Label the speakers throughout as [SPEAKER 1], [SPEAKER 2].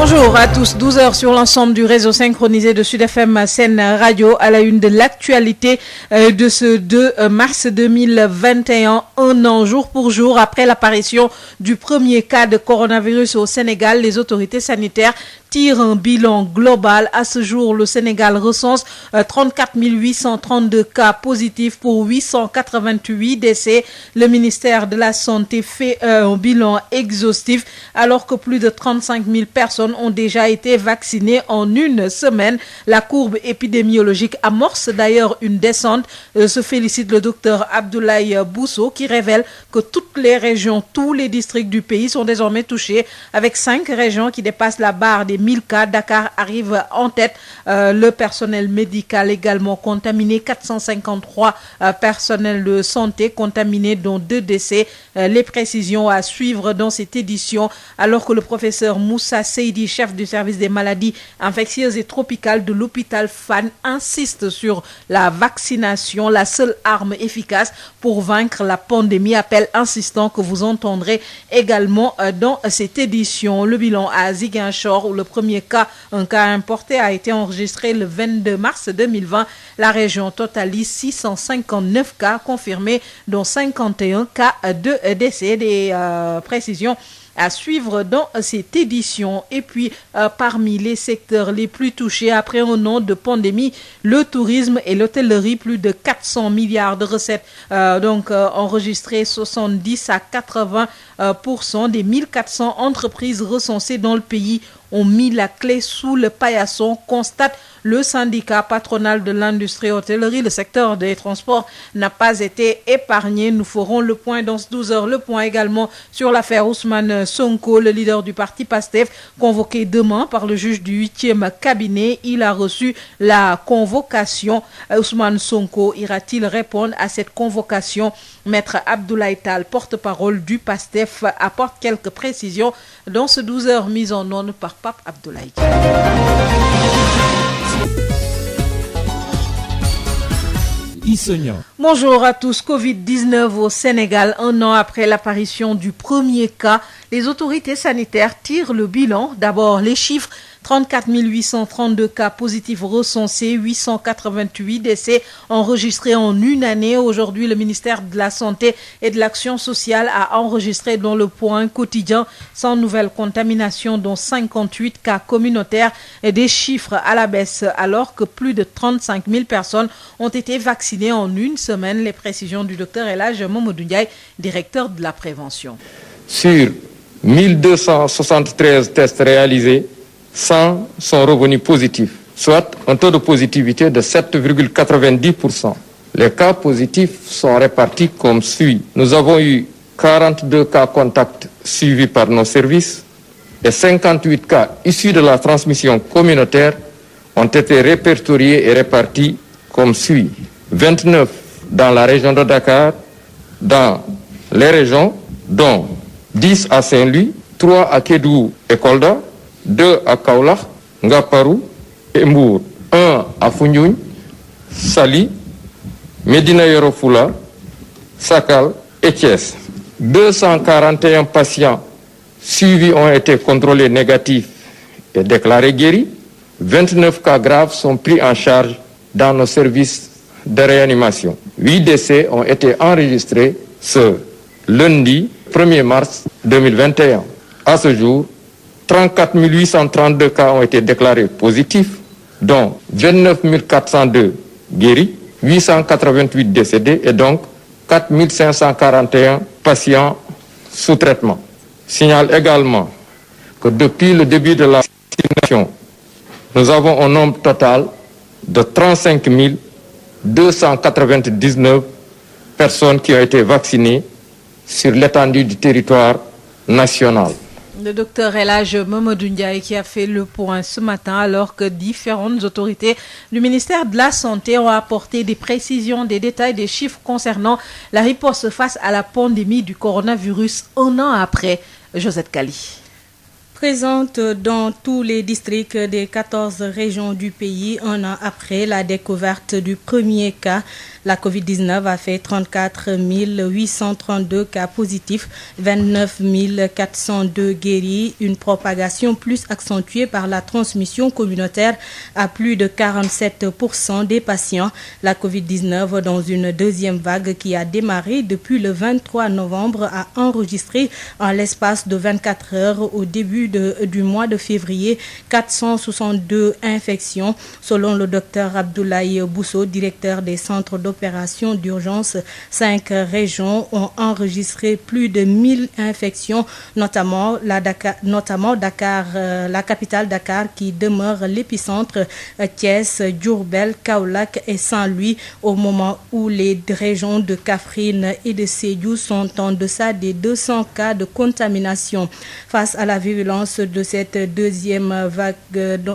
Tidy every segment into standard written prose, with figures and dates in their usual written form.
[SPEAKER 1] Bonjour à tous, 12 heures sur l'ensemble du réseau synchronisé de Sud FM Sen Radio à la une de l'actualité de ce 2 mars 2021, un an jour pour jour après l'apparition du premier cas de coronavirus au Sénégal. Les autorités sanitaires tirent un bilan global. À ce jour, le Sénégal recense 34 832 cas positifs pour 888 décès. Le ministère de la Santé fait un bilan exhaustif alors que plus de 35 000 personnes ont déjà été vaccinées en une semaine. La courbe épidémiologique amorce d'ailleurs une descente. Se félicite le docteur Abdoulaye Bousso qui révèle que toutes les régions, tous les districts du pays sont désormais touchés avec 5 régions qui dépassent la barre des 1000 cas. Dakar arrive en tête. Le personnel médical également contaminé, 453 personnels de santé contaminés dont 2 décès. Les précisions à suivre dans cette édition alors que le professeur Moussa Seydi, chef du service des maladies infectieuses et tropicales de l'hôpital Fann, insiste sur la vaccination, la seule arme efficace pour vaincre la pandémie. Appel insistant que vous entendrez également dans cette édition. Le bilan à Ziguinchor où le premier cas, un cas importé, a été enregistré le 22 mars 2020. La région totalise 659 cas confirmés dont 51 cas de décès. Des précisions à suivre dans cette édition. Et puis, parmi les secteurs les plus touchés après un an de pandémie, le tourisme et l'hôtellerie, plus de 400 milliards de recettes, enregistrées 70 à 80% des 1400 entreprises recensées dans le pays ont mis la clé sous le paillasson, constate le syndicat patronal de l'industrie hôtellerie. Le secteur des transports n'a pas été épargné. Nous ferons le point dans 12 heures. Le point également sur l'affaire Ousmane Sonko, le leader du parti PASTEF, convoqué demain par le juge du 8e cabinet. Il a reçu la convocation. Ousmane Sonko ira-t-il répondre à cette convocation? Maître Abdoulaye Tall, porte-parole du PASTEF, apporte quelques précisions dans ce 12 heures mise en onde par Pape Abdoulaye. Bonjour à tous. Covid-19 au Sénégal, un an après l'apparition du premier cas, les autorités sanitaires tirent le bilan. D'abord, les chiffres. 34 832 cas positifs recensés, 888 décès enregistrés en une année. Aujourd'hui, le ministère de la Santé et de l'Action sociale a enregistré dans le point quotidien 100 nouvelles contaminations, dont 58 cas communautaires et des chiffres à la baisse, alors que plus de 35 000 personnes ont été vaccinées en une semaine. Les précisions du docteur El Hadj Mamadou Ndiaye, directeur de la prévention.
[SPEAKER 2] Sur 1273 tests réalisés, 100 sont revenus positifs, soit un taux de positivité de 7,90%. Les cas positifs sont répartis comme suit. Nous avons eu 42 cas contacts suivis par nos services et 58 cas issus de la transmission communautaire ont été répertoriés et répartis comme suit. 29 dans la région de Dakar, dans les régions dont 10 à Saint-Louis, 3 à Kédougou et Kolda, 2 à Kaolack, Ngaparou et Mbour, 1 à Foundiougne, Saly, Médina Yoro Foulah, Sakal et Thiès. 241 patients suivis ont été contrôlés négatifs et déclarés guéris. 29 cas graves sont pris en charge dans nos services de réanimation. 8 décès ont été enregistrés ce lundi 1er mars 2021. À ce jour, 34 832 cas ont été déclarés positifs, dont 29 402 guéris, 888 décédés et donc 4 541 patients sous traitement. Signale également que depuis le début de la vaccination, nous avons un nombre total de 35 299 personnes qui ont été vaccinées sur l'étendue du territoire national.
[SPEAKER 1] Le docteur El Hadj Mamadou Ndiaye qui a fait le point ce matin alors que différentes autorités du ministère de la Santé ont apporté des précisions, des détails, des chiffres concernant la riposte face à la pandémie du coronavirus un an après. Josette Kali.
[SPEAKER 3] Présente dans tous les districts des 14 régions du pays, un an après la découverte du premier cas. La Covid-19 a fait 34 832 cas positifs, 29 402 guéris, une propagation plus accentuée par la transmission communautaire à plus de 47% des patients. La Covid-19, dans une deuxième vague qui a démarré depuis le 23 novembre, a enregistré en l'espace de 24 heures au début du mois de février 462 infections. Selon le docteur Abdoulaye Bousso, directeur des centres d'opération d'urgence, 5 régions ont enregistré plus de 1000 infections, notamment Dakar, la capitale Dakar qui demeure l'épicentre, Thiès, Diourbel, Kaolack et Saint-Louis, au moment où les régions de Kaffrine et de Sédhiou sont en deçà des 200 cas de contamination. Face à la virulence de cette deuxième vague,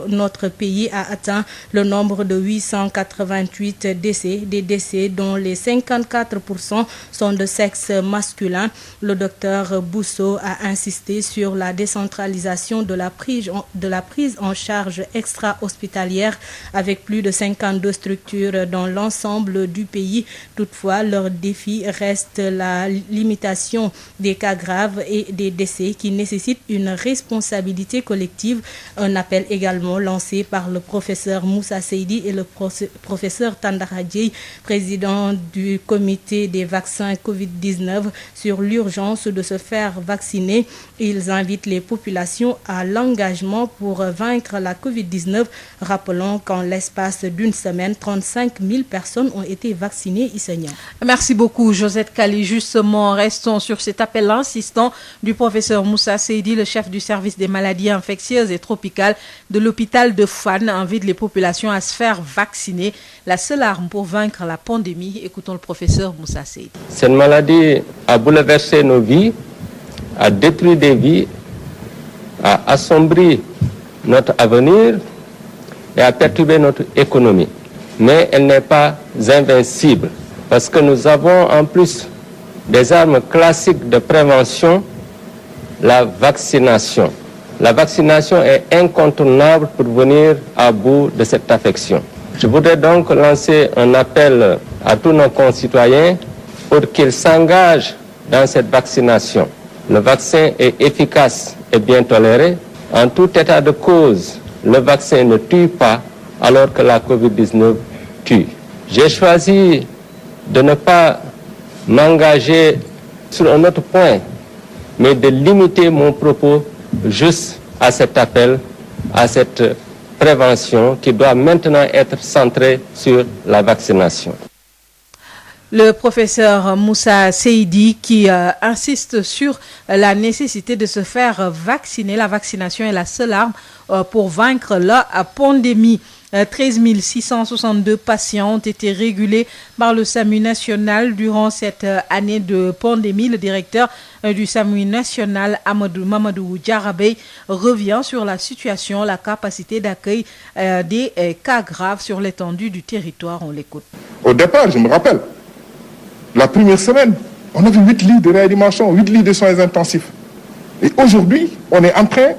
[SPEAKER 3] notre pays a atteint le nombre de 888 décès, des décès dont les 54% sont de sexe masculin. Le docteur Bousso a insisté sur la décentralisation de la prise en charge extra-hospitalière avec plus de 52 structures dans l'ensemble du pays. Toutefois, leur défi reste la limitation des cas graves et des décès qui nécessitent une responsabilité collective. Un appel également lancé par le professeur Moussa Seydi et le professeur Tandara Dieye, président du comité des vaccins Covid-19, sur l'urgence de se faire vacciner. Ils invitent les populations à l'engagement pour vaincre la Covid-19. Rappelons qu'en l'espace d'une semaine, 35 000 personnes ont été vaccinées.
[SPEAKER 1] Merci beaucoup, Josette Kali. Justement, restons sur cet appel insistant du professeur Moussa Seydi, le chef du service des maladies infectieuses et tropicales de l'hôpital de Fann, invite les populations à se faire vacciner. La seule arme pour vaincre la pandémie. Écoutons le professeur Moussa Seydi.
[SPEAKER 2] Cette maladie a bouleversé nos vies, a détruit des vies, a assombri notre avenir et a perturbé notre économie. Mais elle n'est pas invincible parce que nous avons en plus des armes classiques de prévention, la vaccination. La vaccination est incontournable pour venir à bout de cette affection. Je voudrais donc lancer un appel à tous nos concitoyens pour qu'ils s'engagent dans cette vaccination. Le vaccin est efficace et bien toléré. En tout état de cause, le vaccin ne tue pas alors que la Covid-19 tue. J'ai choisi de ne pas m'engager sur un autre point, mais de limiter mon propos juste à cet appel, à cette prévention qui doit maintenant être centrée sur la vaccination.
[SPEAKER 1] Le professeur Moussa Seydi qui insiste sur la nécessité de se faire vacciner. La vaccination est la seule arme pour vaincre la pandémie. 13 662 patients ont été régulés par le SAMU national durant cette année de pandémie. Le directeur du SAMU national, Mamadou Diarabé, revient sur la situation, la capacité d'accueil des cas graves sur l'étendue du territoire. On l'écoute.
[SPEAKER 4] Au départ, je me rappelle, la première semaine, on avait 8 lits de réanimation, 8 lits de soins intensifs. Et aujourd'hui, on est en train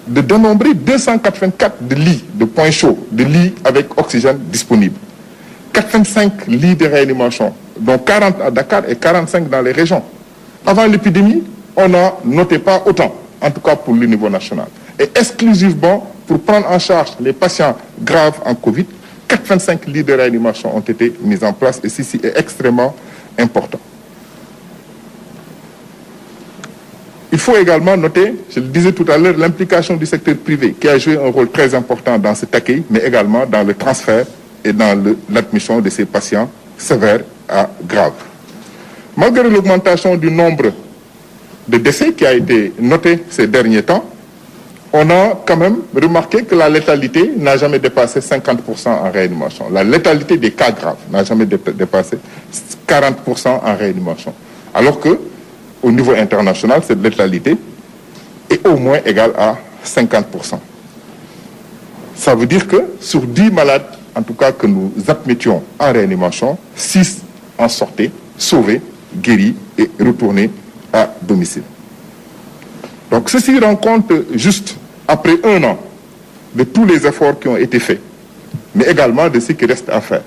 [SPEAKER 4] de dénombrer 284 de lits, de points chauds, de lits avec oxygène disponible. 85 lits de réanimation, dont 40 à Dakar et 45 dans les régions. Avant l'épidémie, on n'en notait pas autant, en tout cas pour le niveau national. Et exclusivement pour prendre en charge les patients graves en Covid, 85 lits de réanimation ont été mis en place et ceci est extrêmement important. Il faut également noter, je le disais tout à l'heure, l'implication du secteur privé qui a joué un rôle très important dans cet accueil, mais également dans le transfert et dans l'admission de ces patients sévères à graves. Malgré l'augmentation du nombre de décès qui a été noté ces derniers temps, on a quand même remarqué que la létalité n'a jamais dépassé 50% en réanimation. La létalité des cas graves n'a jamais dépassé 40% en réanimation. Alors que au niveau international, cette létalité est au moins égale à 50%. Ça veut dire que sur 10 malades, en tout cas que nous admettions en réanimation, 6 en sortaient, sauvés, guéris et retournés à domicile. Donc ceci rend compte juste, après 1 an, de tous les efforts qui ont été faits, mais également de ce qui reste à faire.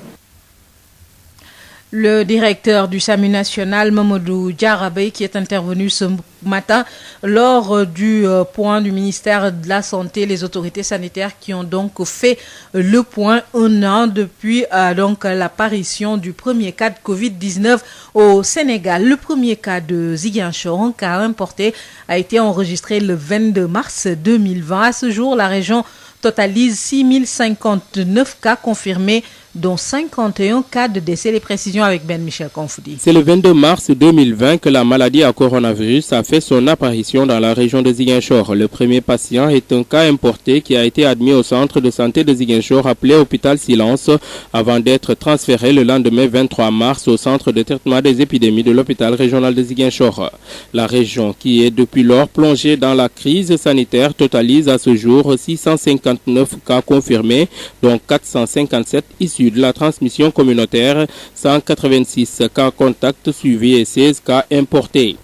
[SPEAKER 1] Le directeur du SAMU national, Mamadou Diarabé, qui est intervenu ce matin lors du point du ministère de la Santé, les autorités sanitaires qui ont donc fait le point 1 an depuis donc l'apparition du premier cas de Covid-19 au Sénégal. Le premier cas de Ziguinchor, un cas importé, a été enregistré le 22 mars 2020. À ce jour, la région totalise 6059 cas confirmés, dont 51 cas de décès. Les précisions avec Ben Michel Confoudi.
[SPEAKER 5] C'est le 22 mars 2020 que la maladie à coronavirus a fait son apparition dans la région de Ziguinchor. Le premier patient est un cas importé qui a été admis au centre de santé de Ziguinchor, appelé Hôpital Silence, avant d'être transféré le lendemain 23 mars au centre de traitement des épidémies de l'hôpital régional de Ziguinchor. La région, qui est depuis lors plongée dans la crise sanitaire, totalise à ce jour 659 cas confirmés, dont 457 issus de la transmission communautaire, 186 cas contacts suivis et 16 cas importés.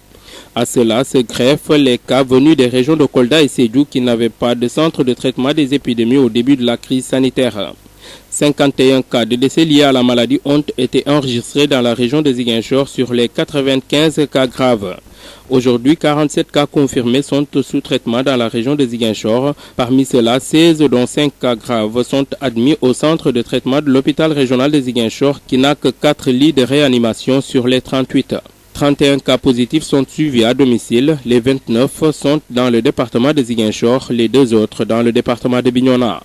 [SPEAKER 5] À cela se greffent les cas venus des régions de Kolda et Sédhiou qui n'avaient pas de centre de traitement des épidémies au début de la crise sanitaire. 51 cas de décès liés à la maladie ont été enregistrés dans la région de Ziguinchor sur les 95 cas graves. Aujourd'hui, 47 cas confirmés sont sous traitement dans la région de Ziguinchor. Parmi ceux-là, 16 dont 5 cas graves sont admis au centre de traitement de l'hôpital régional de Ziguinchor qui n'a que 4 lits de réanimation sur les 38. 31 cas positifs sont suivis à domicile. Les 29 sont dans le département de Ziguinchor, les 2 autres dans le département de Bignona.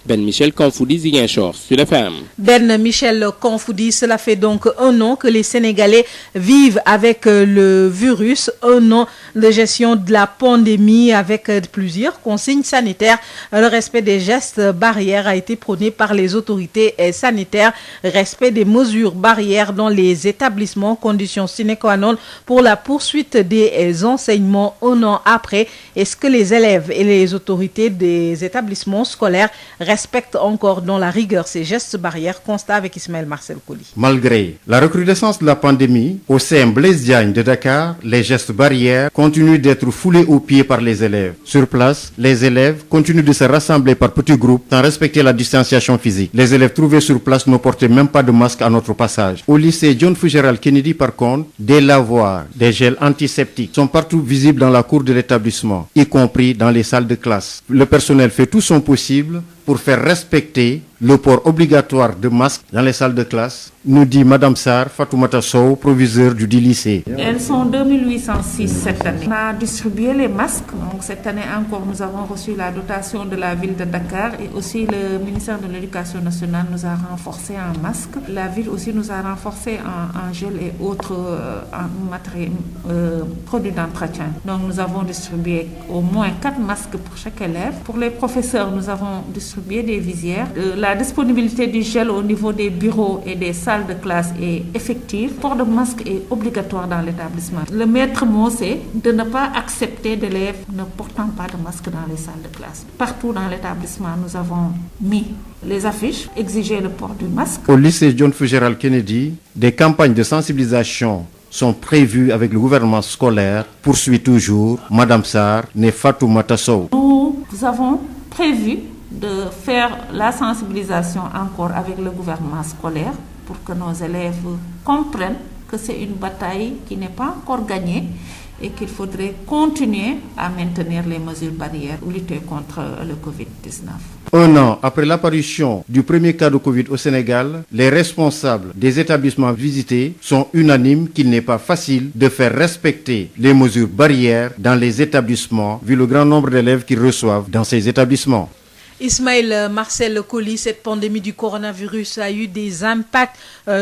[SPEAKER 5] Ben Michel Confoudi, Ziguinchor, sur FM.
[SPEAKER 1] Ben Michel Confoudi, cela fait donc 1 an que les Sénégalais vivent avec le virus, 1 an de gestion de la pandémie avec plusieurs consignes sanitaires. Le respect des gestes barrières a été prôné par les autorités sanitaires. Respect des mesures barrières dans les établissements, conditions sine qua non pour la poursuite des enseignements 1 an après. Est-ce que les élèves et les autorités des établissements scolaires respectent encore dans la rigueur ces gestes barrières? Constat avec Ismaël Marcel Colli.
[SPEAKER 6] Malgré la recrudescence de la pandémie, au CM Blaise Diagne de Dakar, les gestes barrières continuent d'être foulés aux pieds par les élèves. Sur place, les élèves continuent de se rassembler par petits groupes sans respecter la distanciation physique. Les élèves trouvés sur place ne portaient même pas de masque à notre passage. Au lycée John Fitzgerald Kennedy, par contre, des lavoirs, des gels antiseptiques sont partout visibles dans la cour de l'établissement, y compris dans les salles de classe. Le personnel fait tout son possible pour faire respecter le port obligatoire de masques dans les salles de classe, nous dit Madame Sarr Fatoumata Sow, proviseure du dit lycée.
[SPEAKER 7] Elles sont 2806 cette année. On a distribué les masques. Donc cette année encore, nous avons reçu la dotation de la ville de Dakar et aussi le ministère de l'Éducation nationale nous a renforcé en masques. La ville aussi nous a renforcé en gel et autres matériels, produits d'entretien. Donc nous avons distribué au moins 4 masques pour chaque élève. Pour les professeurs, nous avons distribué des visières. La disponibilité du gel au niveau des bureaux et des salles de classe est effective. Le port de masque est obligatoire dans l'établissement. Le maître mot, c'est de ne pas accepter d'élèves ne portant pas de masque dans les salles de classe. Partout dans l'établissement, nous avons mis les affiches, exiger le port du masque.
[SPEAKER 6] Au lycée John Fitzgerald Kennedy, des campagnes de sensibilisation sont prévues avec le gouvernement scolaire. Poursuit toujours Madame Sarr, née Fatoumata Sow.
[SPEAKER 7] Nous avons prévu de faire la sensibilisation encore avec le gouvernement scolaire pour que nos élèves comprennent que c'est une bataille qui n'est pas encore gagnée et qu'il faudrait continuer à maintenir les mesures barrières ou lutter contre le Covid-19.
[SPEAKER 6] 1 an après l'apparition du premier cas de Covid au Sénégal, les responsables des établissements visités sont unanimes qu'il n'est pas facile de faire respecter les mesures barrières dans les établissements vu le grand nombre d'élèves qu'ils reçoivent dans ces établissements.
[SPEAKER 1] Ismaël Marcel Colli, cette pandémie du coronavirus a eu des impacts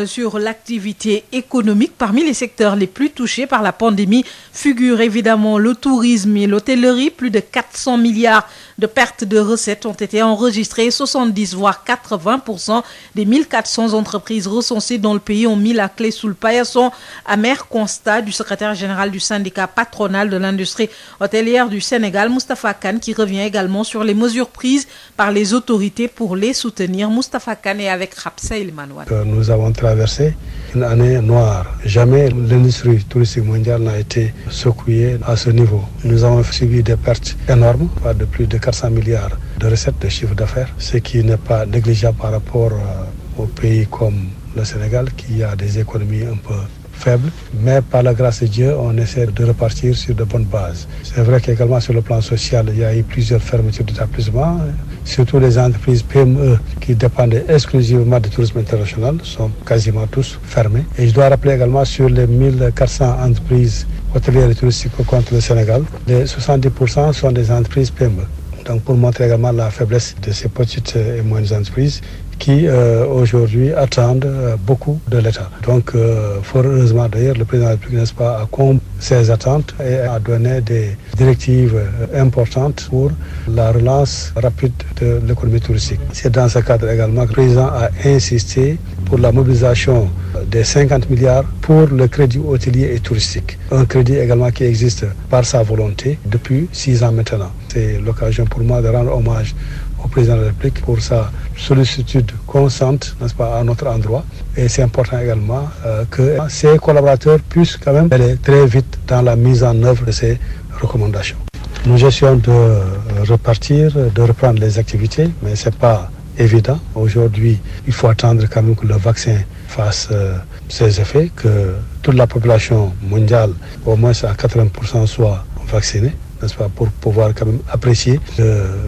[SPEAKER 1] sur l'activité économique. Parmi les secteurs les plus touchés par la pandémie figurent évidemment le tourisme et l'hôtellerie. Plus de 400 milliards de pertes de recettes ont été enregistrées. 70 voire 80% des 1400 entreprises recensées dans le pays ont mis la clé sous le paillasson. Amer constat du secrétaire général du syndicat patronal de l'industrie hôtelière du Sénégal, Moustapha Kane, qui revient également sur les mesures prises par les autorités pour les soutenir. Moustapha Kane avec Rapsa Ilmanouane.
[SPEAKER 8] Nous avons traversé une année noire. Jamais l'industrie touristique mondiale n'a été secouée à ce niveau. Nous avons subi des pertes énormes, de plus de 400 milliards de recettes de chiffre d'affaires, ce qui n'est pas négligeable par rapport aux pays comme le Sénégal, qui a des économies un peu faibles, mais par la grâce de Dieu, on essaie de repartir sur de bonnes bases. C'est vrai qu'également sur le plan social, il y a eu plusieurs fermetures d'établissements, surtout les entreprises PME qui dépendent exclusivement du tourisme international sont quasiment tous fermées. Et je dois rappeler également sur les 1400 entreprises hôtelières et touristiques contre le Sénégal, les 70% sont des entreprises PME. Donc pour montrer également la faiblesse de ces petites et moyennes entreprises qui aujourd'hui attendent beaucoup de l'État. Donc fort heureusement d'ailleurs, le président de la République, n'est-ce pas, a comblé ses attentes et a donné des directives importantes pour la relance rapide de l'économie touristique. C'est dans ce cadre également que le président a insisté pour la mobilisation des 50 milliards pour le crédit hôtelier et touristique. Un crédit également qui existe par sa volonté depuis 6 ans maintenant. C'est l'occasion pour moi de rendre hommage au président de la République pour sa sollicitude constante, n'est-ce pas, à notre endroit. Et c'est important également que ses collaborateurs puissent quand même aller très vite dans la mise en œuvre de ces recommandations. Nous essayons de repartir, de reprendre les activités, mais ce n'est pas évident. Aujourd'hui, il faut attendre quand même que le vaccin fasse ses effets, que toute la population mondiale, au moins à 80%, soit vaccinée, n'est-ce pas, pour pouvoir quand même apprécier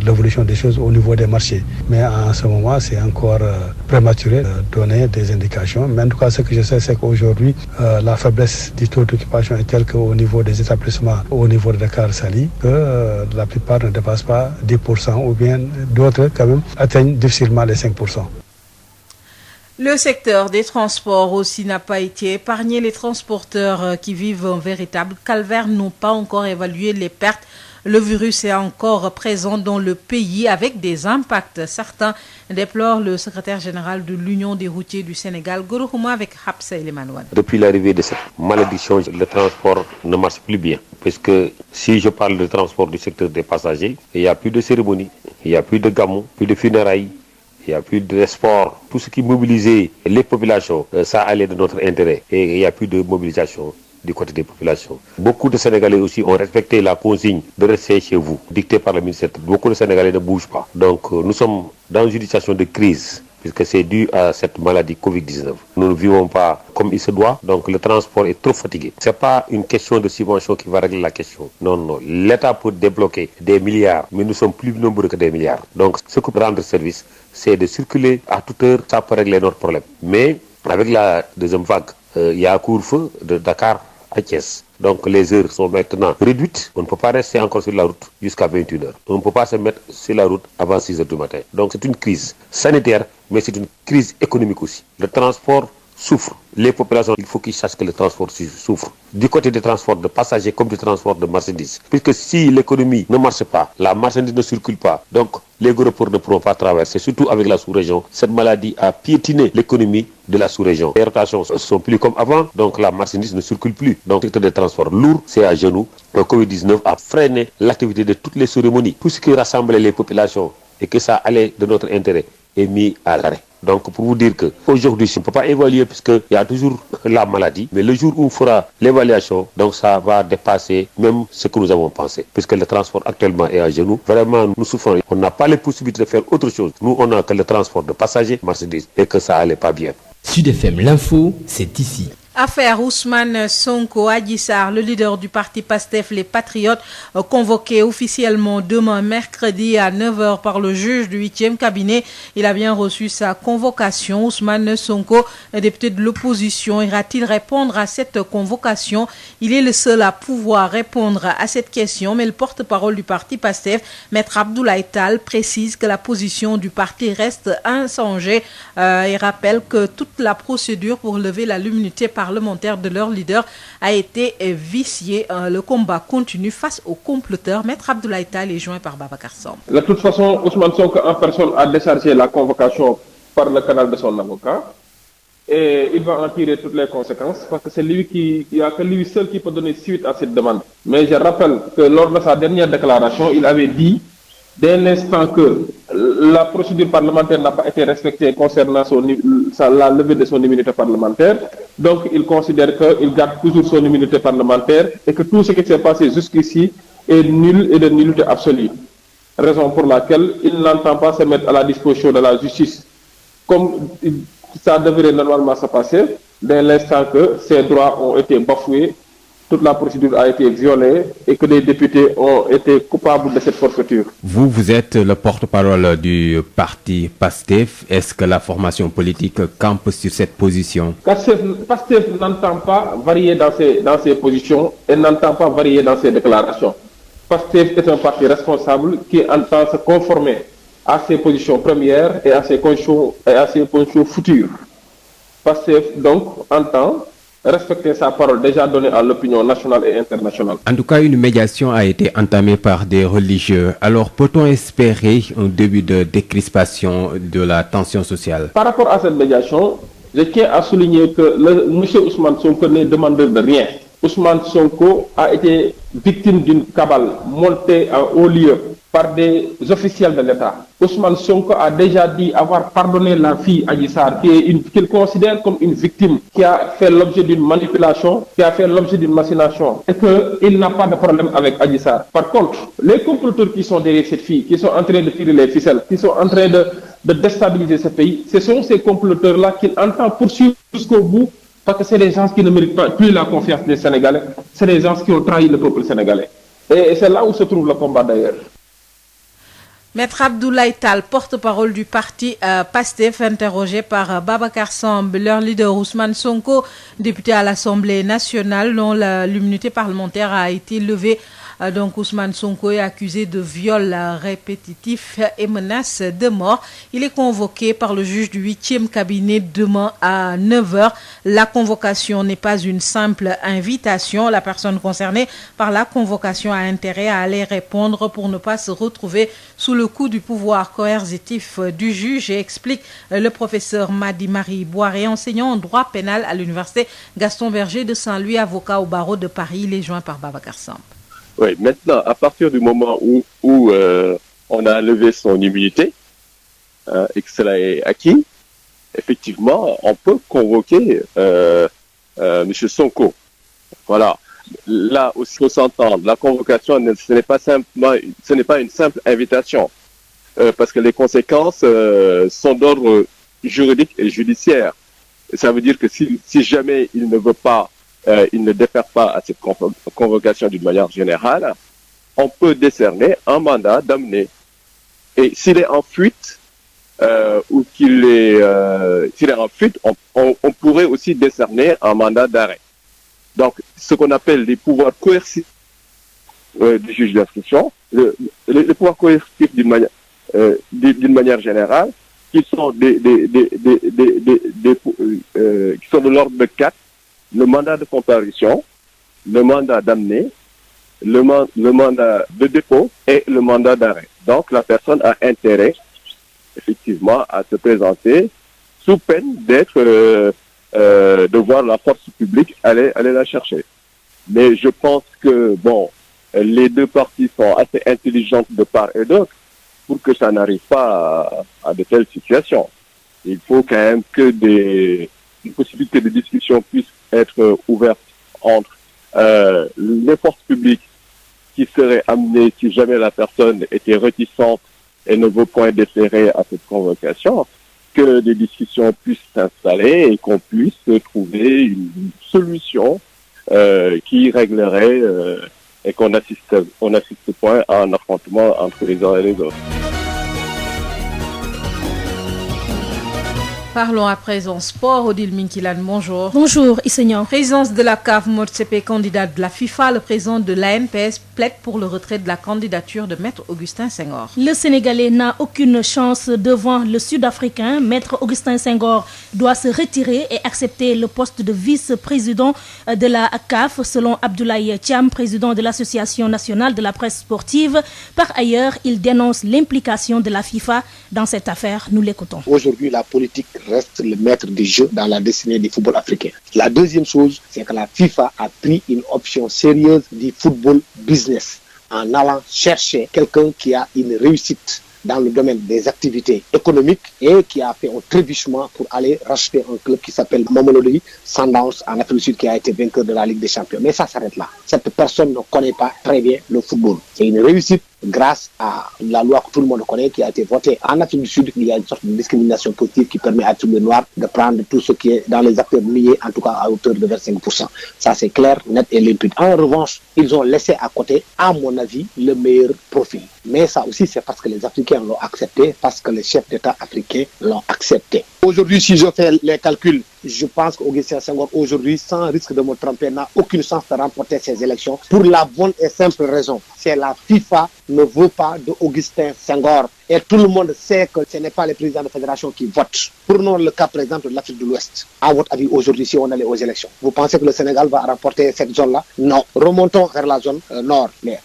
[SPEAKER 8] l'évolution des choses au niveau des marchés. Mais en ce moment, c'est encore prématuré de donner des indications. Mais en tout cas, ce que je sais, c'est qu'aujourd'hui, la faiblesse du taux d'occupation est telle qu'au niveau des établissements, au niveau de Dakar-Sali, que la plupart ne dépassent pas 10% ou bien d'autres, quand même, atteignent difficilement les 5%.
[SPEAKER 1] Le secteur des transports aussi n'a pas été épargné. Les transporteurs qui vivent un véritable calvaire n'ont pas encore évalué les pertes. Le virus est encore présent dans le pays avec des impacts. Certains déplorent le secrétaire général de l'Union des routiers du Sénégal, Gorouma, avec Hapsa Elemanouane.
[SPEAKER 9] Depuis l'arrivée de cette malédiction, le transport ne marche plus bien. Parce que si je parle de transport du secteur des passagers, il n'y a plus de cérémonie, il n'y a plus de gamou, plus de funérailles. Il n'y a plus de sport. Tout ce qui mobilisait les populations, ça allait de notre intérêt. Et il n'y a plus de mobilisation du côté des populations. Beaucoup de Sénégalais aussi ont respecté la consigne de rester chez vous, dictée par le ministère. Beaucoup de Sénégalais ne bougent pas. Donc nous sommes dans une situation de crise, puisque c'est dû à cette maladie Covid-19. Nous ne vivons pas comme il se doit, donc le transport est trop fatigué. Ce n'est pas une question de subvention qui va régler la question. Non, non. L'État peut débloquer des milliards, mais nous sommes plus nombreux que des milliards. Donc ce que peut rendre service, c'est de circuler à toute heure, ça peut régler notre problème. Mais avec la deuxième vague, il y a un couvre-feu de Dakar à Thiès. Donc les heures sont maintenant réduites. On ne peut pas rester encore sur la route jusqu'à 21h. On ne peut pas se mettre sur la route avant 6h du matin. Donc c'est une crise sanitaire, mais c'est une crise économique aussi. Le transport souffre. Les populations, il faut qu'ils sachent que le transport souffre. Du côté des transports de passagers comme du transport de marchandises. Puisque si l'économie ne marche pas, la marchandise ne circule pas, donc les gros ports ne pourront pas traverser, surtout avec la sous-région. Cette maladie a piétiné l'économie de la sous-région. Les rotations ne sont plus comme avant, donc la marchandise ne circule plus. Donc le secteur des transports lourds, c'est à genoux. Le Covid-19 a freiné l'activité de toutes les cérémonies. Tout ce qui rassemblait les populations et que ça allait de notre intérêt est mis à l'arrêt. Donc pour vous dire qu'aujourd'hui, on ne peut pas évaluer puisqu'il y a toujours la maladie, mais le jour où on fera l'évaluation, donc ça va dépasser même ce que nous avons pensé. Puisque le transport actuellement est à genoux, vraiment nous souffrons. On n'a pas les possibilités de faire autre chose. Nous, on n'a que le transport de passagers, marchandises, et que ça allait pas bien.
[SPEAKER 10] Sud FM, l'info, c'est ici.
[SPEAKER 1] Affaire Ousmane Sonko, Adji Sarr, le leader du parti PASTEF, les Patriotes, convoqué officiellement demain mercredi à 9h par le juge du 8e cabinet. Il a bien reçu sa convocation. Ousmane Sonko, député de l'opposition, ira-t-il répondre à cette convocation? Il est le seul à pouvoir répondre à cette question, mais le porte-parole du parti PASTEF, Maître Abdoulaye Tall, précise que la position du parti reste inchangée. Il rappelle que toute la procédure pour lever la l'immunité parlementaire de leur leader a été viciée. Le combat continue face aux comploteurs. Maître Abdoulaye Tall est joint par Babacar Samb.
[SPEAKER 11] De toute façon, Ousmane Sonko en personne a déchargé la convocation par le canal de son avocat et il va en tirer toutes les conséquences parce que c'est lui il n'y a que lui seul qui peut donner suite à cette demande. Mais je rappelle que lors de sa dernière déclaration, il avait dit dès l'instant que la procédure parlementaire n'a pas été respectée concernant la levée de son immunité parlementaire. Donc, il considère qu'il garde toujours son immunité parlementaire et que tout ce qui s'est passé jusqu'ici est nul et de nullité absolue. Raison pour laquelle il n'entend pas se mettre à la disposition de la justice comme ça devrait normalement se passer dès l'instant que ses droits ont été bafoués, toute la procédure a été violée et que les députés ont été coupables de cette forfaiture.
[SPEAKER 12] Vous êtes le porte-parole du parti PASTEF. Est-ce que la formation politique campe sur cette position?
[SPEAKER 11] PASTEF n'entend pas varier dans ses positions et n'entend pas varier dans ses déclarations. PASTEF est un parti responsable qui entend se conformer à ses positions premières et à ses positions futures. PASTEF donc entend respecter sa parole déjà donnée à l'opinion nationale et internationale.
[SPEAKER 12] En tout cas, une médiation a été entamée par des religieux. Alors, peut-on espérer un début de décrispation de la tension sociale?
[SPEAKER 11] Par rapport à cette médiation, je tiens à souligner que M. Ousmane Sonko n'est demandeur de rien. Ousmane Sonko a été victime d'une cabale montée en haut lieu par des officiels de l'État. Ousmane Sonko a déjà dit avoir pardonné la fille Adji Sarr, qu'il considère comme une victime, qui a fait l'objet d'une manipulation, qui a fait l'objet d'une machination, et qu'il n'a pas de problème avec Adji Sarr. Par contre, les comploteurs qui sont derrière cette fille, qui sont en train de tirer les ficelles, qui sont en train de déstabiliser ce pays, ce sont ces comploteurs-là qu'il entend poursuivre jusqu'au bout, parce que c'est des gens qui ne méritent pas plus la confiance des Sénégalais, c'est des gens qui ont trahi le peuple sénégalais. Et c'est là où se trouve le combat d'ailleurs.
[SPEAKER 1] Maître Abdoulaye Tall, porte-parole du parti PASTEF, interrogé par Babacar Samb, leur leader Ousmane Sonko, député à l'Assemblée nationale, dont l'immunité parlementaire a été levée. Donc Ousmane Sonko est accusé de viol répétitif et menace de mort. Il est convoqué par le juge du 8e cabinet demain à 9h. La convocation n'est pas une simple invitation. La personne concernée par la convocation a intérêt à aller répondre pour ne pas se retrouver sous le coup du pouvoir coercitif du juge, explique le professeur Madi-Marie Boiré, enseignant en droit pénal à l'université Gaston Berger de Saint-Louis, avocat au barreau de Paris. Il est joint par Babacar Samb.
[SPEAKER 13] Oui, maintenant, à partir du moment où on a levé son immunité et que cela est acquis, effectivement, on peut convoquer M. Sonko. Voilà. Là aussi, il faut s'entendre. La convocation, ce n'est pas une simple invitation, parce que les conséquences sont d'ordre juridique et judiciaire. Ça veut dire que si jamais il ne veut pas, il ne défère pas à cette convocation d'une manière générale, on peut décerner un mandat d'amener. Et s'il est en fuite, ou s'il est en fuite, on pourrait aussi décerner un mandat d'arrêt. Donc, ce qu'on appelle les pouvoirs coercitifs du juge d'instruction, les pouvoirs coercitifs d'une manière générale, qui sont qui sont de l'ordre de 4. Le mandat de comparution, le mandat d'amener, le mandat de dépôt et le mandat d'arrêt. Donc, la personne a intérêt, effectivement, à se présenter sous peine de voir la force publique aller la chercher. Mais je pense que, les deux parties sont assez intelligentes de part et d'autre pour que ça n'arrive pas à de telles situations. Il faut quand même que une possibilité de discussion puisse être ouverte entre les forces publiques qui seraient amenées si jamais la personne était réticente et ne veut point déférer à cette convocation, que des discussions puissent s'installer et qu'on puisse trouver une solution qui réglerait et qu'on n'assiste point à un affrontement entre les uns et les autres.
[SPEAKER 1] Parlons à présent sport. Odile Minkilan, bonjour.
[SPEAKER 14] Bonjour, Isegnan.
[SPEAKER 1] Présidence de la CAF, Motsepe, candidat de la FIFA, le président de l'ANPS plaide pour le retrait de la candidature de Maître Augustin Senghor.
[SPEAKER 14] Le Sénégalais n'a aucune chance devant le Sud-Africain. Maître Augustin Senghor doit se retirer et accepter le poste de vice-président de la CAF, selon Abdoulaye Thiam, président de l'Association nationale de la presse sportive. Par ailleurs, il dénonce l'implication de la FIFA dans cette affaire. Nous l'écoutons.
[SPEAKER 15] Aujourd'hui, la politique reste le maître du jeu dans la destinée du football africain. La deuxième chose, c'est que la FIFA a pris une option sérieuse du football business en allant chercher quelqu'un qui a une réussite dans le domaine des activités économiques et qui a fait un trébuchement pour aller racheter un club qui s'appelle Mamelodi Sundowns en Afrique du Sud qui a été vainqueur de la Ligue des Champions. Mais ça s'arrête là. Cette personne ne connaît pas très bien le football. C'est une réussite grâce à la loi que tout le monde connaît qui a été votée en Afrique du Sud. Il y a une sorte de discrimination positive qui permet à tous les Noirs de prendre tout ce qui est dans les acteurs liés, en tout cas à hauteur de 25%. Ça c'est clair, net et limpide. En revanche, ils ont laissé à côté, à mon avis, le meilleur profil. Mais ça aussi c'est parce que les Africains l'ont accepté, parce que les chefs d'État africains l'ont accepté. Aujourd'hui, si je fais les calculs, je pense qu'Augustin Senghor, aujourd'hui, sans risque de me tromper, n'a aucune chance de remporter ces élections pour la bonne et simple raison. C'est la FIFA ne veut pas d'Augustin Senghor. Et tout le monde sait que ce n'est pas les présidents de fédération qui votent. Prenons le cas, par exemple, de l'Afrique de l'Ouest. À votre avis, aujourd'hui, si on allait aux élections, vous pensez que le Sénégal va remporter cette zone-là? Non. Remontons vers la zone nord. Mais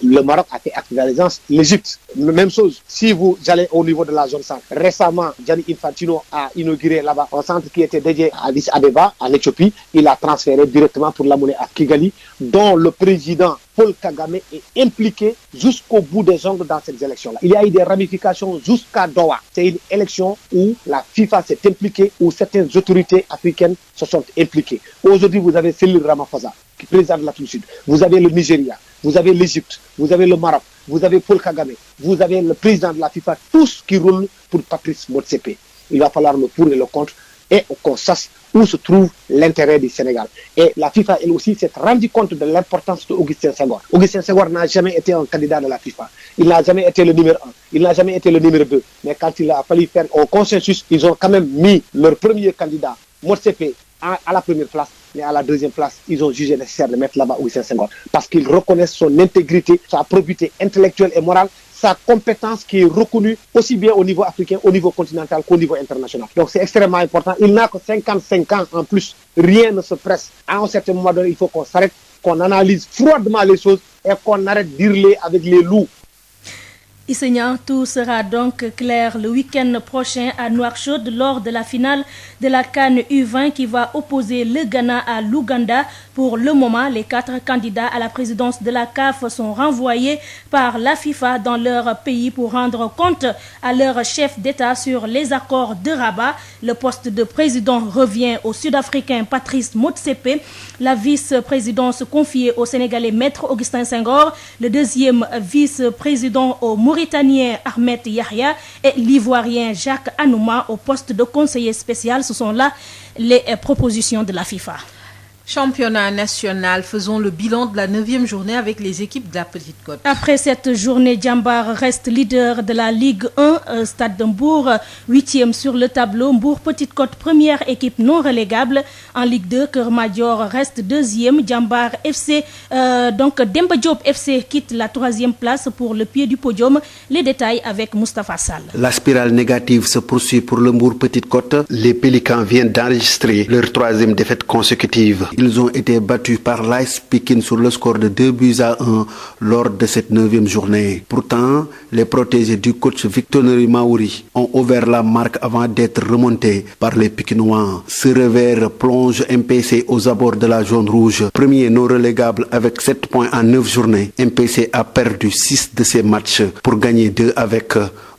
[SPEAKER 15] le Maroc a fait acte d'allégeance. L'Égypte, même chose. Si vous allez au niveau de la zone centre, récemment, Gianni Infantino a inauguré là-bas un centre qui était dédié à Addis Abeba, en Éthiopie. Il a transféré directement pour l'amener à Kigali, dont le président Paul Kagame est impliqué jusqu'au bout des ongles dans cette élection-là. Il y a eu des ramifications jusqu'à Doha. C'est une élection où la FIFA s'est impliquée, où certaines autorités africaines se sont impliquées. Aujourd'hui, vous avez Cyril Ramaphosa, qui est président de l'Afrique du Sud. Vous avez le Nigeria, vous avez l'Égypte, vous avez le Maroc, vous avez Paul Kagame, vous avez le président de la FIFA, tous qui roulent pour Patrice Motsepe. Il va falloir le pour et le contre et qu'on sache où se trouve l'intérêt du Sénégal. Et la FIFA, elle aussi, s'est rendu compte de l'importance d'Augustin Senghor. Augustin Senghor n'a jamais été un candidat de la FIFA. Il n'a jamais été le numéro 1. Il n'a jamais été le numéro 2. Mais quand il a fallu faire un consensus, ils ont quand même mis leur premier candidat, Motsepe, à la première place. Mais à la deuxième place, ils ont jugé nécessaire de mettre là-bas Augustin Senghor. Parce qu'ils reconnaissent son intégrité, sa probité intellectuelle et morale, sa compétence qui est reconnue aussi bien au niveau africain, au niveau continental qu'au niveau international. Donc c'est extrêmement important. Il n'a que 55 ans en plus. Rien ne se presse. À un certain moment donné, il faut qu'on s'arrête, qu'on analyse froidement les choses et qu'on arrête d'hurler avec les loups.
[SPEAKER 14] Issegnan, tout sera donc clair le week-end prochain à Nouakchott lors de la finale de la CAN U20 qui va opposer le Ghana à l'Ouganda. Pour le moment, les 4 candidats à la présidence de la CAF sont renvoyés par la FIFA dans leur pays pour rendre compte à leur chef d'État sur les accords de Rabat. Le poste de président revient au Sud-Africain Patrice Motsepe. La vice-présidence confiée au Sénégalais Maître Augustin Senghor. Le deuxième vice-président au Mauritanien Ahmed Yahya et l'Ivoirien Jacques Anouma au poste de conseiller spécial. Ce sont là les propositions de la FIFA.
[SPEAKER 1] Championnat national, faisons le bilan de la 9e journée avec les équipes de la Petite Côte.
[SPEAKER 14] Après cette journée, Djambar reste leader de la Ligue 1, Stade de Mbour, 8e sur le tableau. Mbour Petite Côte, première équipe non relégable. En Ligue 2, Keur Madior reste 2e. Djambar FC, donc Demba Diop FC quitte la 3e place pour le pied du podium. Les détails avec Moustapha Sall.
[SPEAKER 16] La spirale négative se poursuit pour le Mbour Petite Côte. Les Pélicans viennent d'enregistrer leur 3e défaite consécutive. Ils ont été battus par l'AS Pikine sur le score de 2-1 lors de cette 9e journée. Pourtant, les protégés du coach Victor Maouri ont ouvert la marque avant d'être remontés par les Pikinois. Ce revers plonge MPC aux abords de la jaune rouge. Premier non relégable avec 7 points en 9 journées. MPC a perdu 6 de ses matchs pour gagner 2 avec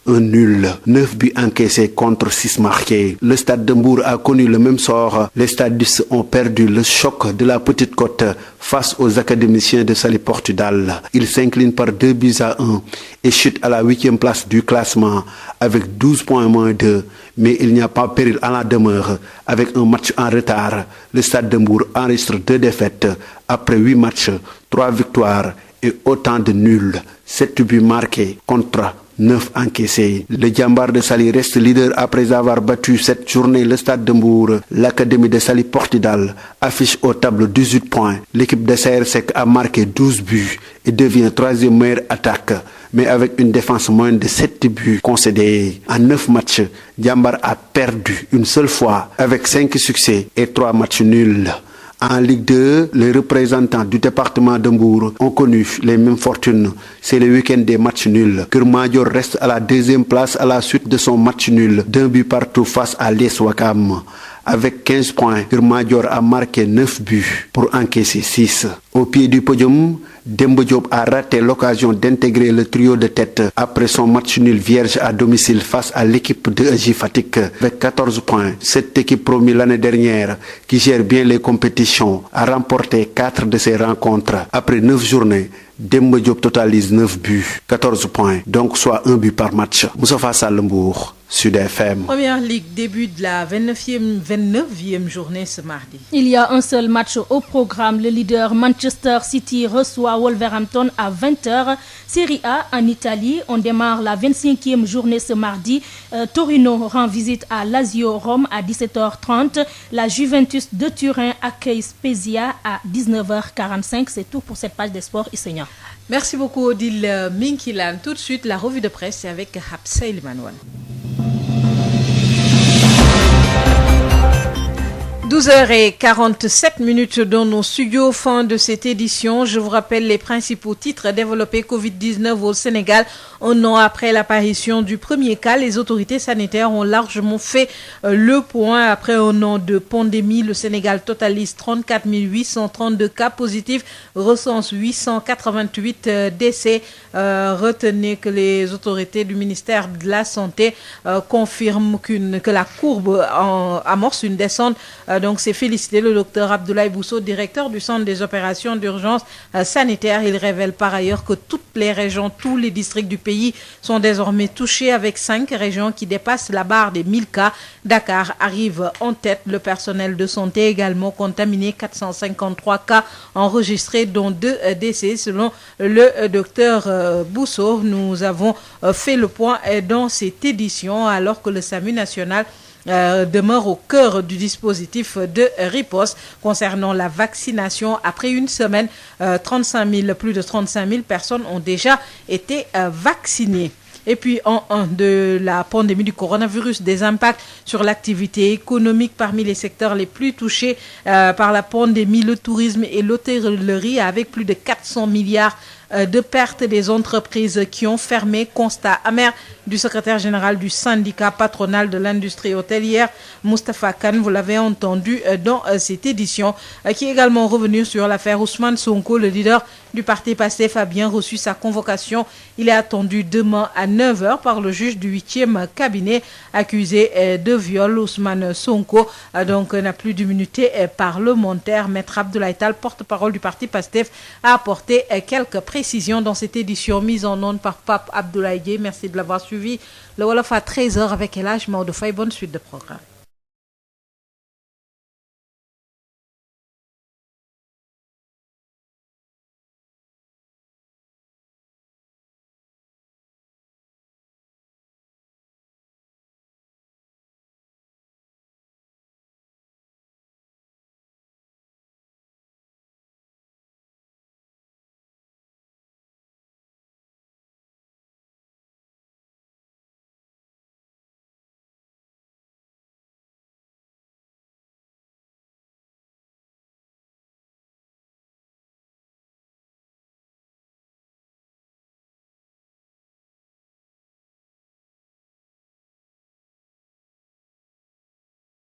[SPEAKER 16] un nul, 9 buts encaissés contre 6 marqués. Le Stade de Mbour a connu le même sort. Les stadistes ont perdu le choc de la Petite Côte face aux académiciens de Saly Portudal. Ils s'inclinent par 2-1 et chutent à la 8e place du classement avec 12 points moins 2. Mais il n'y a pas péril à la demeure. Avec un match en retard, le Stade de Mbour enregistre 2 défaites après 8 matchs, 3 victoires et autant de nuls. 7 buts marqués contre 9 encaissés. Le Djambar de Saly reste leader après avoir battu cette journée le Stade de Mbour. L'académie de Saly Portudal affiche au tableau 18 points. L'équipe de Saersek a marqué 12 buts et devient 3e meilleure attaque, mais avec une défense moyenne de 7 buts concédés. En 9 matchs, Djambar a perdu une seule fois avec 5 succès et 3 matchs nuls. En Ligue 2, les représentants du département de Mbour ont connu les mêmes fortunes. C'est le week-end des matchs nuls. Keur Madior reste à la 2e place à la suite de son match nul, d'1 but partout face à l'AS Ouakam. avec 15 points. Kër Madior a marqué 9 buts pour encaisser 6. Au pied du podium, Demba Diop a raté l'occasion d'intégrer le trio de tête après son match nul vierge à domicile face à l'équipe de EJ Fatick avec 14 points. Cette équipe promue l'année dernière, qui gère bien les compétitions, a remporté 4 de ses rencontres. Après 9 journées, Demba Diop totalise 9 buts, 14 points, donc soit 1 but par match. Moustapha Sall Mbour, Sud FM.
[SPEAKER 1] Première Ligue, début de la 29e journée ce mardi.
[SPEAKER 14] Il y a un seul match au programme. Le leader Manchester City reçoit Wolverhampton à 20h. Série A en Italie, on démarre la 25e journée ce mardi. Torino rend visite à Lazio Rome à 17h30. La Juventus de Turin accueille Spezia à 19h45. C'est tout pour cette page des sports Isenia.
[SPEAKER 1] Merci beaucoup Odile Minkilan. Tout de suite, la revue de presse avec Hapsa Ilmanouane. 12h47 dans nos studios. Fin de cette édition. Je vous rappelle les principaux titres développés Covid-19 au Sénégal. Un an après l'apparition du premier cas, les autorités sanitaires ont largement fait le point. Après un an de pandémie, le Sénégal totalise 34 832 cas positifs, recense 888 décès. Retenez que les autorités du ministère de la Santé confirment que la courbe amorce une descente. Donc, c'est félicité le docteur Abdoulaye Bousso, directeur du centre des opérations d'urgence sanitaire. Il révèle par ailleurs que toutes les régions, tous les districts du pays sont désormais touchés avec 5 régions qui dépassent la barre des 1000 cas. Dakar arrive en tête. Le personnel de santé également contaminé. 453 cas enregistrés, dont 2 décès selon le docteur Bousso. Nous avons fait le point dans cette édition alors que le SAMU national demeure au cœur du dispositif de riposte concernant la vaccination. Après une semaine, plus de 35 000 personnes ont déjà été vaccinées. Et puis, en de la pandémie du coronavirus, des impacts sur l'activité économique parmi les secteurs les plus touchés par la pandémie, le tourisme et l'hôtellerie, avec plus de 400 milliards de pertes des entreprises qui ont fermé. Constat amer du secrétaire général du syndicat patronal de l'industrie hôtelière, Moustapha Kane, vous l'avez entendu dans cette édition, qui est également revenu sur l'affaire Ousmane Sonko. Le leader du parti PASTEF a bien reçu sa convocation. Il est attendu demain à 9h par le juge du 8e cabinet accusé de viol. Ousmane Sonko donc n'a plus d'immunité parlementaire. Maître Abdoulaye Tall, porte-parole du parti PASTEF, a apporté quelques précisions dans cette édition mise en onde par Pape Abdoulaye Dieye. Merci de l'avoir suivi. Le Wolof à 13h avec El Hadj Maodo Faye. Bonne suite de programme.